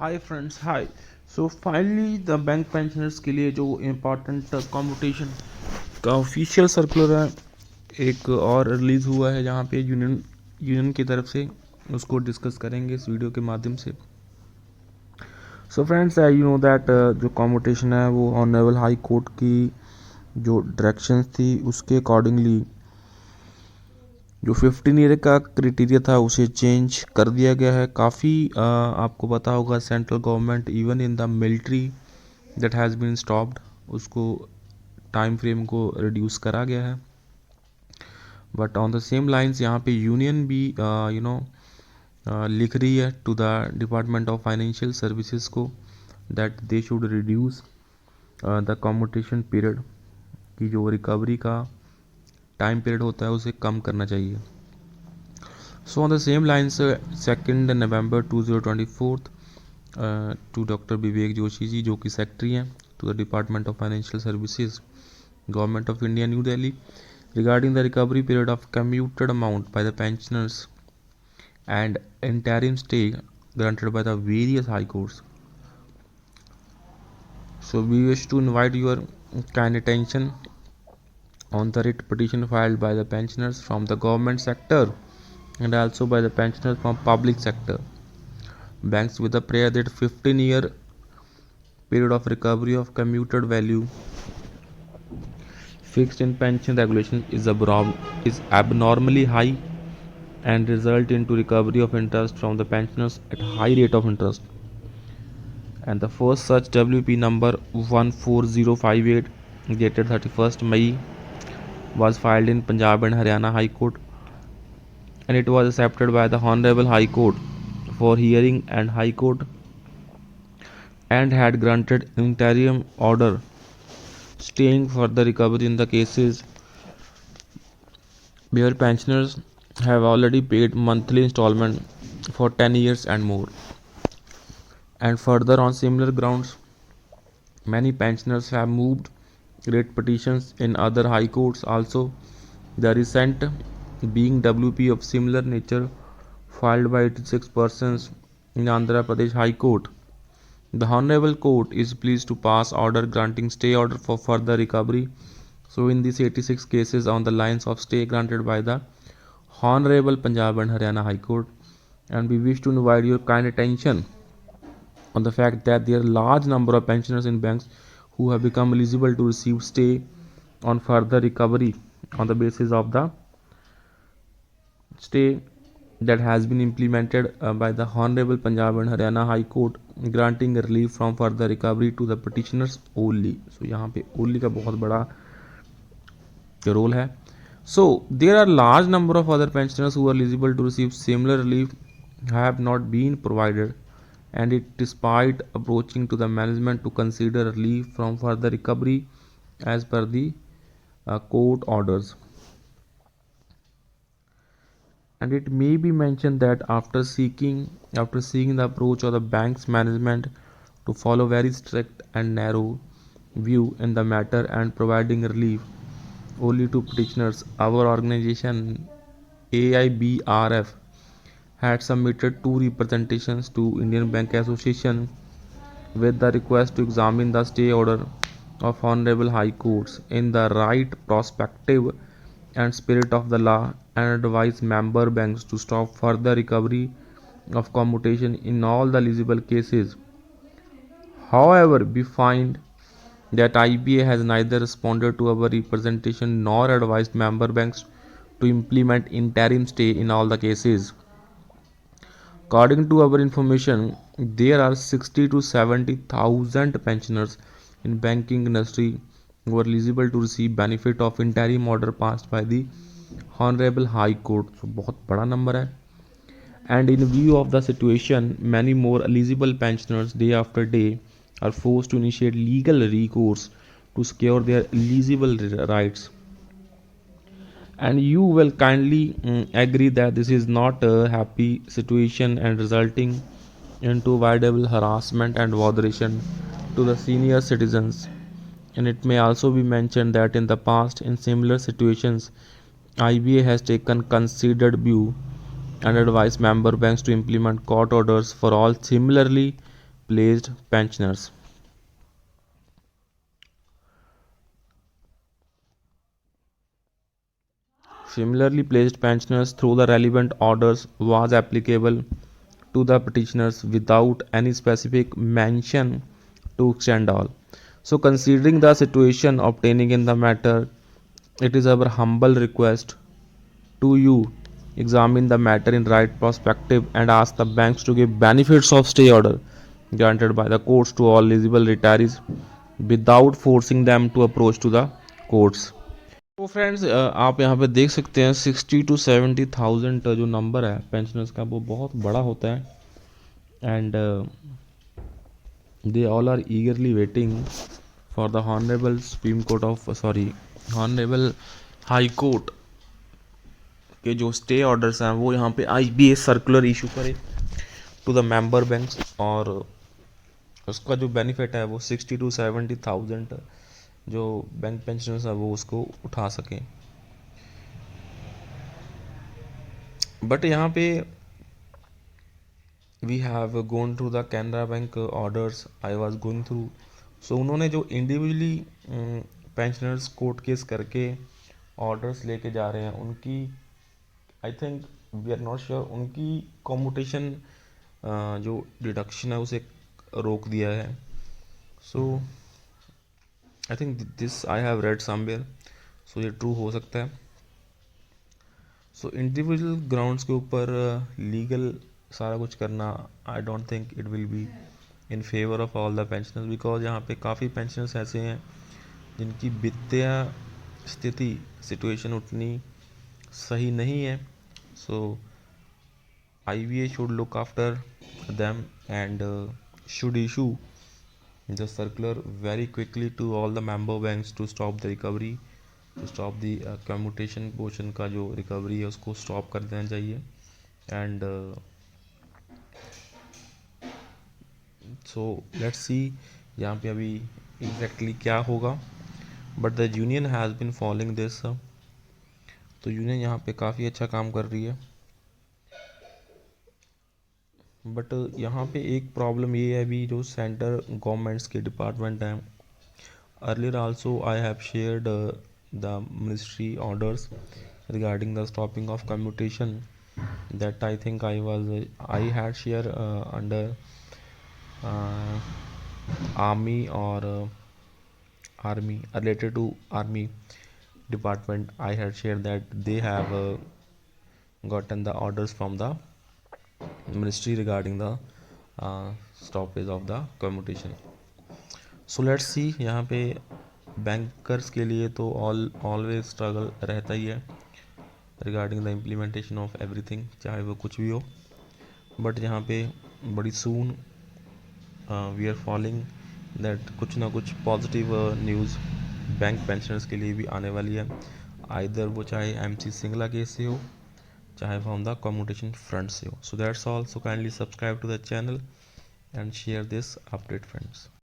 Hi friends hi. So finally the bank pensioners के लिए जो इम्पोर्टेंट कॉम्पिटिशन का ऑफिशियल सर्कुलर है एक और रिलीज़ हुआ है, जहाँ पे यूनियन की तरफ से उसको डिस्कस करेंगे इस वीडियो के माध्यम से। So friends, you know that जो कॉम्पिटिशन है वो ऑनरेबल हाई कोर्ट की जो डायरेक्शंस थी उसके अकॉर्डिंगली जो 15 ईयर का क्राइटेरिया था उसे चेंज कर दिया गया है। काफ़ी आपको पता होगा central government even in the military that has been stopped, उसको टाइम फ्रेम को रिड्यूस करा गया है। But on the same lines यहाँ पे यूनियन भी लिख रही है to the department of financial services को that they should reduce the competition period की जो रिकवरी का टाइम पीरियड होता है उसे कम करना चाहिए। So on the same lines, 2nd November 2024 to Dr. Vivek Joshi जी, जो कि सेक्रेटरी हैं to the Department of Financial Services, Government of India, New Delhi, regarding the recovery period of commuted amount by the pensioners and interim stay granted by the various high courts. So we wish to invite your kind attention on the writ petition filed by the pensioners from the government sector and also by the pensioners from public sector banks with a prayer that 15-year period of recovery of commuted value fixed in pension regulations is abnormally high and result into recovery of interest from the pensioners at high rate of interest. And the first such WP number 14058 dated 31st May was filed in Punjab and Haryana High Court, and it was accepted by the Honorable High Court for hearing, and High Court and had granted interim order staying further recovery in the cases where pensioners have already paid monthly installment for 10 years and more. And further, on similar grounds, many pensioners have moved writ petitions in other high courts also. The recent being WP of similar nature filed by 86 persons in Andhra Pradesh High Court. The Honorable Court is pleased to pass order granting stay order for further recovery. So in these 86 cases on the lines of stay granted by the Honorable Punjab and Haryana High Court, and we wish to invite your kind attention on the fact that there are large number of pensioners in banks who have become eligible to receive stay on further recovery on the basis of the stay that has been implemented by the Honorable Punjab and Haryana High Court, granting relief from further recovery to the petitioners only. So यहाँ पे only का बहुत बड़ा role है. So there are large number of other pensioners who are eligible to receive similar relief have not been provided, and it despite approaching to the management to consider relief from further recovery as per the court orders. And it may be mentioned that after seeing the approach of the bank's management to follow very strict and narrow view in the matter and providing relief only to petitioners, our organization AIBRF had submitted two representations to Indian Bank Association with the request to examine the stay order of Honorable High Courts in the right prospective and spirit of the law, and advise member banks to stop further recovery of commutation in all the eligible cases. However, we find that IBA has neither responded to our representation nor advised member banks to implement interim stay in all the cases. According to our information, there are 60 to 70,000 pensioners in banking industry who are eligible to receive benefit of interim order passed by the Honorable High Court. So बहुत बड़ा number है. And in view of the situation, many more eligible pensioners day after day are forced to initiate legal recourse to secure their eligible rights. And you will kindly agree that this is not a happy situation and resulting into avoidable harassment and botheration to the senior citizens. And it may also be mentioned that in the past, in similar situations, IBA has taken considered view and advised member banks to implement court orders for all similarly placed pensioners. Similarly placed pensioners through the relevant orders was applicable to the petitioners without any specific mention to extend all. So considering the situation obtaining in the matter, it is our humble request to you examine the matter in right perspective and ask the banks to give benefits of stay order granted by the courts to all eligible retirees without forcing them to approach to the courts. तो friends आप यहाँ पे देख सकते हैं 60 to 70,000 जो number है pensioners का वो बहुत बड़ा होता है and they all are eagerly waiting for the honourable Supreme Court of sorry honourable High Court के जो स्टे ऑर्डर्स हैं वो यहाँ पे IBA सर्कुलर इशू करे टू द मेंबर बैंक्स और उसका जो बेनिफिट है वो 60 to 70,000 जो बैंक पेंशनर्स है वो उसको उठा सकें. बट यहाँ पे we have gone through the Canara Bank orders I was going through. So उन्होंने जो इंडिविजुअली पेंशनर्स कोर्ट केस करके ऑर्डर्स लेके जा रहे हैं उनकी I think we are not sure उनकी कॉम्यूटेशन जो डिडक्शन है उसे रोक दिया है. So I think this I have read somewhere. So ये ट्रू हो सकता है. सो इंडिविजुअल ग्राउंड्स के ऊपर लीगल सारा कुछ करना I don't think it will be in favour of all the pensioners because यहाँ पे काफ़ी पेंशनर्स ऐसे हैं जिनकी वित्तीय स्थिति सिचुएशन उतनी सही नहीं है. सो IBA should look after them and should issue the circular very quickly to all the member banks to stop the recovery, to stop the commutation portion का जो recovery है उसको stop कर देना चाहिए. And so let's see यहाँ पे अभी exactly क्या होगा. But the union has been following this. तो यूनियन यहाँ पे काफ़ी अच्छा काम कर रही है. बट यहाँ पे एक प्रॉब्लम ये है अभी जो सेंटर गवर्नमेंट्स के डिपार्टमेंट हैं. Earlier also I have shared the ministry orders regarding the stopping of commutation that I think I had share under army or army related to army department. I had shared that they have gotten the orders from the ministry regarding the stoppage of the commutation. So let's see. यहाँ पे bankers के लिए तो always struggle रहता ही है regarding the implementation of everything चाहे वो कुछ भी हो. बट यहाँ पे बड़ी soon we are following that कुछ ना कुछ पॉजिटिव न्यूज़ बैंक पेंशनर्स के लिए भी आने वाली है. आइदर वो चाहे MC सिंगला केस से हो चाहे फ्रॉम द कम्यूटेशन फ्रंट से हो. So that's all. So kindly subscribe to the channel and share this update friends.